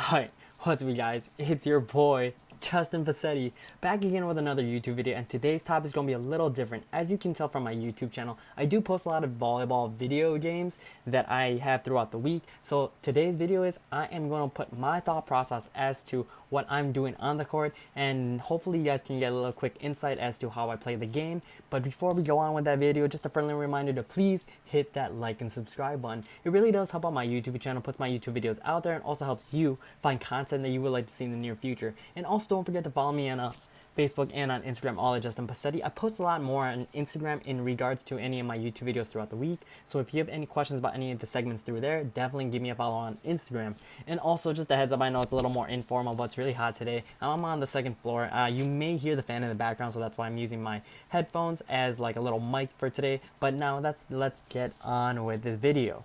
Alright, what's up you guys? It's your boy, Justin Passetti, back again with another YouTube video, and today's topic is going to be a little different. As you can tell from my YouTube channel, I do post a lot of volleyball video games that I have throughout the week. So today's video is I am going to put my thought process as to what I'm doing on the court, and hopefully you guys can get a little quick insight as to how I play the game. But before we go on with that video, just a friendly reminder to please hit that like and subscribe button. It really does help out my YouTube channel, puts my YouTube videos out there, and also helps you find content that you would like to see in the near future. And also don't forget to follow me on Facebook and on Instagram, all at Justin Passetti. I post a lot more on Instagram in regards to any of my YouTube videos throughout the week. So if you have any questions about any of the segments through there, definitely give me a follow on Instagram. And also just a heads up, I know it's a little more informal, but it's really hot today. I'm on the second floor. You may hear the fan in the background, so that's why I'm using my headphones as like a little mic for today. But now let's get on with this video.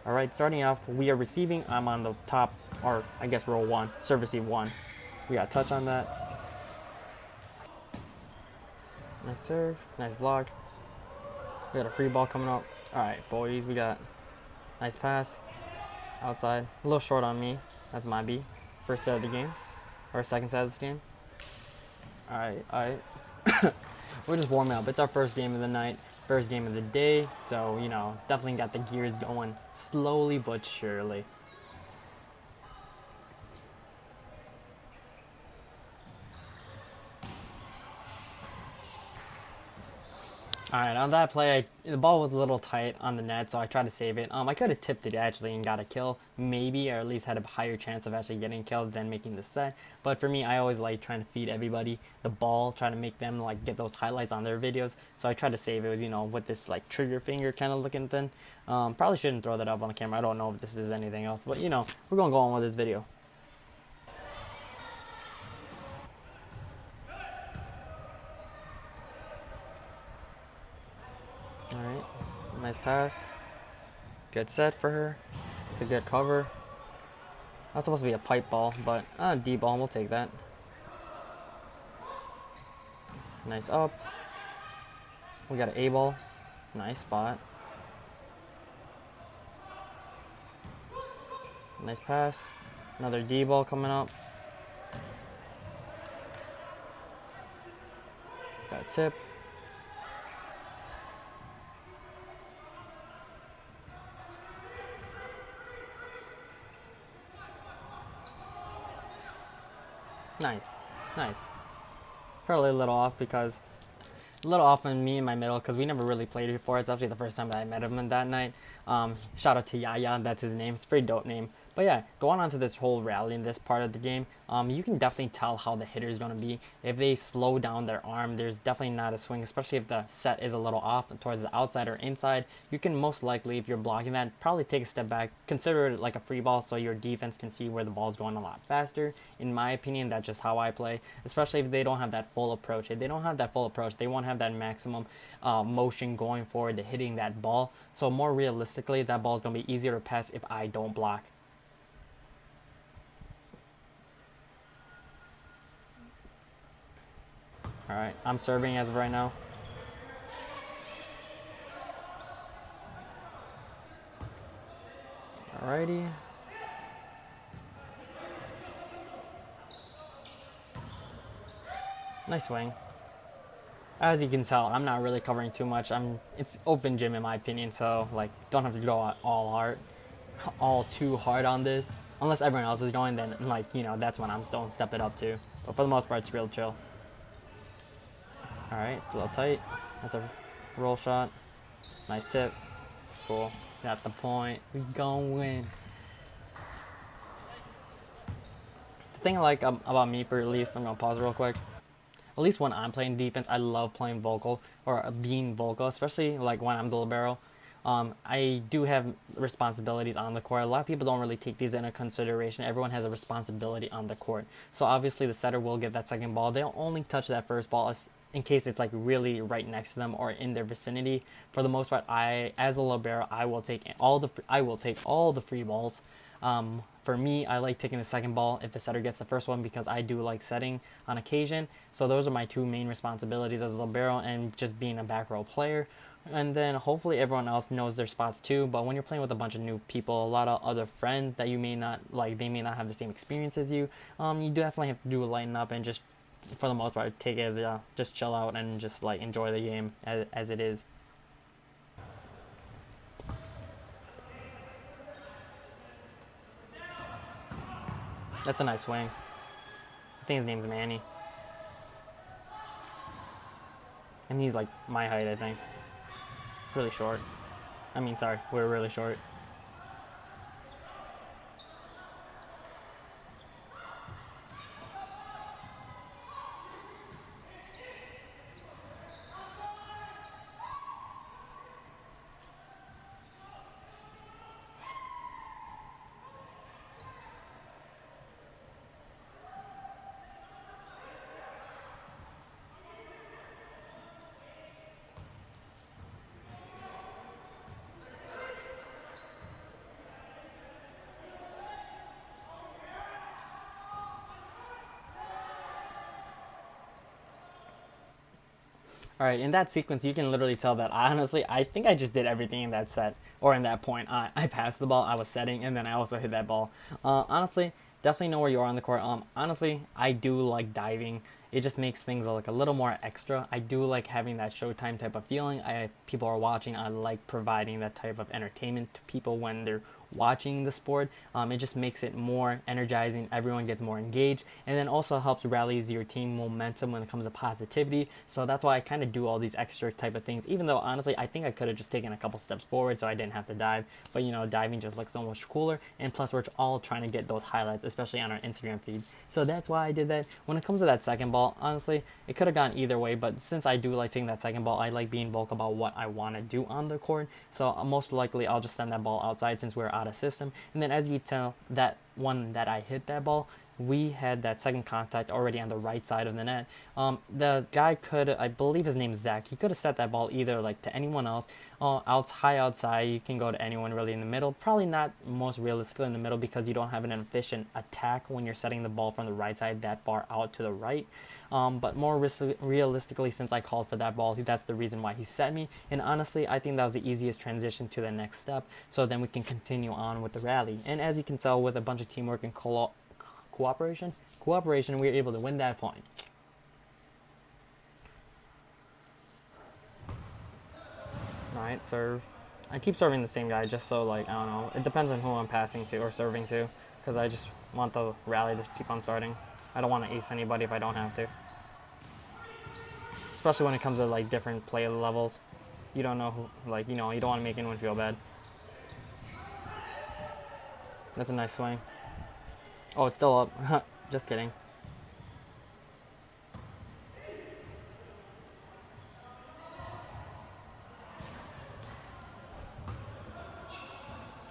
All right, starting off, we are receiving. I'm on the top, or I guess row one, serve receive one. We got a touch on that. Nice serve, nice block. We got a free ball coming up. All right, boys, we got nice pass outside. A little short on me. That's my B. First set of the game, or second set of this game. All right. We're just warming up. It's our first game of the night, first game of the day. So, you know, definitely got the gears going slowly but surely. Alright, on that play, the ball was a little tight on the net, so I tried to save it. I could have tipped it actually and got a kill, maybe, or at least had a higher chance of actually getting killed than making the set. But for me, I always like trying to feed everybody the ball, trying to make them like get those highlights on their videos. So I tried to save it with, you know, with this like trigger finger kind of looking thing. Probably shouldn't throw that up on the camera. I don't know if this is anything else, but you know, we're gonna go on with this video. Alright, nice pass. Good set for her. It's a good cover. That's supposed to be a pipe ball, but D ball, we'll take that. Nice up. We got an A ball. Nice spot. Nice pass. Another D ball coming up. Got a tip. Nice. Probably a little off because a little off on me in my middle because we never really played before. It's actually the first time that I met him that night. Shout out to Yaya, that's his name. It's a pretty dope name. But yeah, going on to this whole rally in this part of the game, you can definitely tell how the hitter is going to be. If they slow down their arm, there's definitely not a swing, especially if the set is a little off towards the outside or inside. You can most likely, if you're blocking that, probably take a step back, consider it like a free ball so your defense can see where the ball's going a lot faster. In my opinion, that's just how I play, especially if they don't have that full approach. If they don't have that full approach, they won't have that maximum motion going forward to hitting that ball. So more realistically, that ball is going to be easier to pass if I don't block. Alright, I'm serving as of right now. Alrighty. Nice swing. As you can tell, I'm not really covering too much. It's open gym in my opinion, so like don't have to go all too hard on this. Unless everyone else is going, then like, you know, that's when I'm still step it up too. But for the most part, it's real chill. Alright, it's a little tight. That's a roll shot. Nice tip. Cool. Got the point. We gonna win. The thing I like about me, for at least, I'm gonna pause real quick. At least when I'm playing defense, I love playing vocal or being vocal, especially like when I'm the libero. I do have responsibilities on the court. A lot of people don't really take these into consideration. Everyone has a responsibility on the court. So obviously the setter will get that second ball. They'll only touch that first ball in case it's like really right next to them or in their vicinity. For the most part, as a libero, I will take all the free balls. For me, I like taking the second ball if the setter gets the first one because I do like setting on occasion. So those are my two main responsibilities as a libero and just being a back row player. And then hopefully everyone else knows their spots too. But when you're playing with a bunch of new people, a lot of other friends that you may not like, they may not have the same experience as you. You definitely have to do a lighten up and just, for the most part, take it as just chill out and just like enjoy the game as it is. That's a nice swing. I think his name's Manny, and he's like my height. I think really short. I mean, sorry, we're really short. All right, in that sequence, you can literally tell that honestly, I think I just did everything in that set or in that point. I passed the ball, I was setting, and then I also hit that ball. Honestly, definitely know where you are on the court. Honestly, I do like diving. It just makes things like a little more extra. I do like having that Showtime type of feeling. People are watching. I like providing that type of entertainment to people when they're watching the sport. It just makes it more energizing. Everyone gets more engaged, and then also helps rallies your team momentum when it comes to positivity. So that's why I kind of do all these extra type of things. Even though honestly, I think I could have just taken a couple steps forward so I didn't have to dive. But diving just looks so much cooler. And plus, we're all trying to get those highlights, especially on our Instagram feed. So that's why I did that. When it comes to that second ball, honestly, it could have gone either way. But since I do like taking that second ball, I like being vocal about what I want to do on the court. So most likely, I'll just send that ball outside since we're out of system. And then as you tell, that one that I hit that ball, we had that second contact already on the right side of the net. The guy could, I believe his name is Zach, he could have set that ball either like to anyone else. High outside, you can go to anyone really in the middle. Probably not most realistically in the middle because you don't have an efficient attack when you're setting the ball from the right side that far out to the right. But more realistically, since I called for that ball, that's the reason why he set me. And honestly, I think that was the easiest transition to the next step. So then we can continue on with the rally. And as you can tell, with a bunch of teamwork and cooperation, we were able to win that point. All right, serve. I keep serving the same guy just so like I don't know. It depends on who I'm passing to or serving to, because I just want the rally to keep on starting. I don't want to ace anybody if I don't have to. Especially when it comes to like different play levels. You don't know who, like, you don't want to make anyone feel bad. That's a nice swing. Oh, it's still up. Just kidding.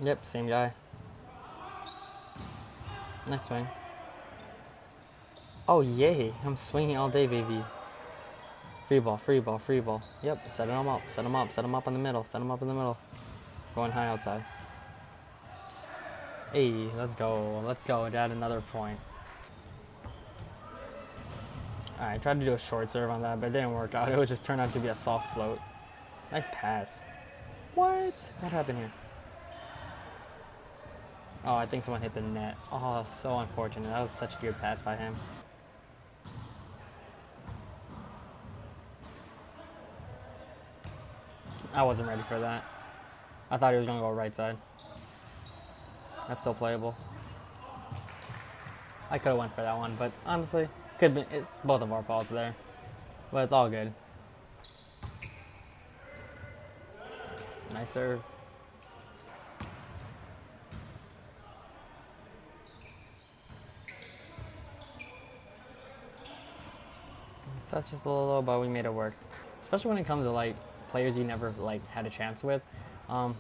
Yep, same guy. Nice swing. Oh, yay. I'm swinging all day, baby. Free ball, free ball, free ball. Yep, set him up, set him up, set him up in the middle, set him up in the middle. Going high outside. Hey, let's go. Let's go. Add another point. Alright, I tried to do a short serve on that, but it didn't work out. It would just turn out to be a soft float. Nice pass. What? What happened here? Oh, I think someone hit the net. Oh, so unfortunate. That was such a good pass by him. I wasn't ready for that. I thought he was going to go right side. That's still playable. I could have went for that one, but honestly, could be, it's both of our faults there. But it's all good. Nice serve. So that's just a little low, but we made it work. Especially when it comes to like players you never like had a chance with.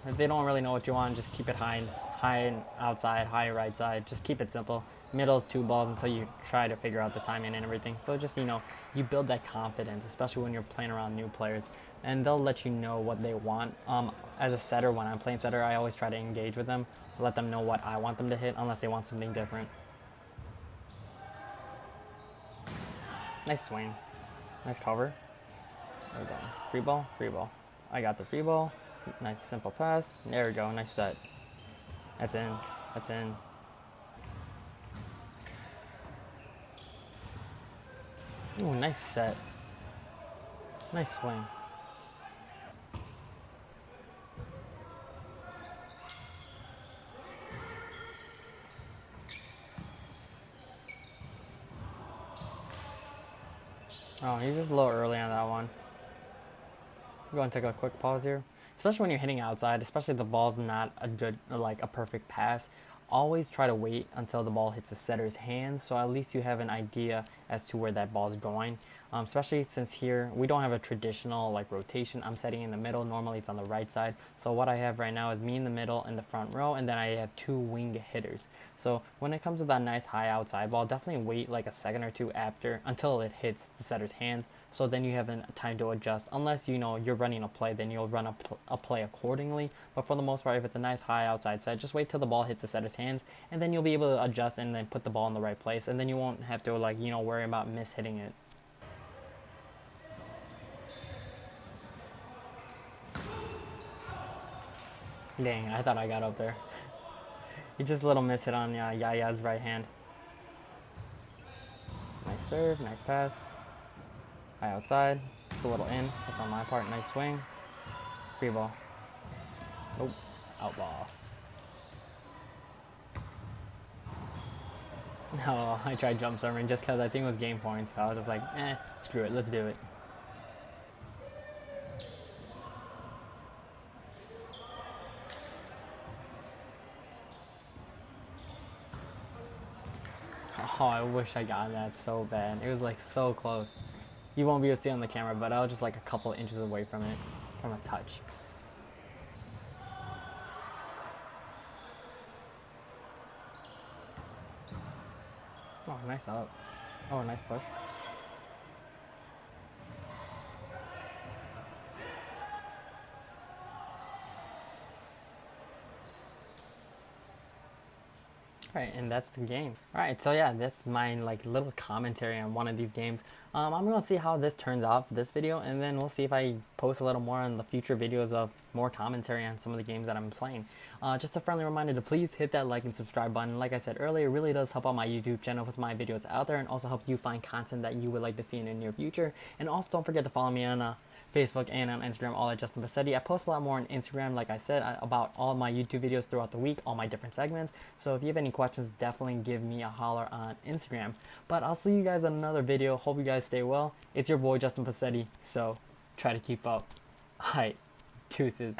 If they don't really know what you want, just keep it high and outside, high right side. Just keep it simple. Middle's two balls until you try to figure out the timing and everything. So just you build that confidence, especially when you're playing around new players, and they'll let you know what they want. As a setter, when I'm playing setter, I always try to engage with them, let them know what I want them to hit, unless they want something different. Nice swing, nice cover. We're done. Free ball, free ball. I got the free ball. Nice simple pass. There we go. Nice set. That's in. That's in. Ooh, nice set. Nice swing. Oh, he's just a little early on that one. I'm going to take a quick pause here. Especially when you're hitting outside, especially if the ball's not a good, or like a perfect pass. Always try to wait until the ball hits the setter's hands, so at least you have an idea as to where that ball is going. Especially since here we don't have a traditional like rotation. I'm setting in the middle. Normally it's on the right side. So what I have right now is me in the middle in the front row, and then I have two wing hitters. So when it comes to that nice high outside ball, definitely wait like a second or two after until it hits the setter's hands. So then you have time to adjust. Unless you know you're running a play, then you'll run a play accordingly. But for the most part, if it's a nice high outside set, just wait till the ball hits the setter's hands, and then you'll be able to adjust and then put the ball in the right place, and then you won't have to like worry about hitting it. Dang, I thought I got up there. He just a little miss hit on Yaya's right hand. Nice serve, nice pass. High outside. It's a little in. That's on my part. Nice swing. Free ball. Oh, out ball. No, I tried jump serving just because I think it was game points. So I was just like, screw it, let's do it. Oh, I wish I got that so bad. It was like so close. You won't be able to see it on the camera, but I was just like a couple inches away from it, from a touch. Oh, nice up. Oh, nice push. Alright, and that's the game. Alright, so yeah, that's my like little commentary on one of these games. I'm gonna see how this turns out for this video, and then we'll see if I post a little more on the future videos of more commentary on some of the games that I'm playing. Just a friendly reminder to please hit that like and subscribe button. Like I said earlier, it really does help out my YouTube channel, puts my videos out there, and also helps you find content that you would like to see in the near future. And also don't forget to follow me on Facebook and on Instagram, all at Justin Vassetti. I post a lot more on Instagram, like I said, about all my YouTube videos throughout the week, all my different segments. So if you have any questions, definitely give me a holler on Instagram. But I'll see you guys in another video. Hope you guys stay well. It's your boy Justin Vassetti, so try to keep up. Alright, deuces.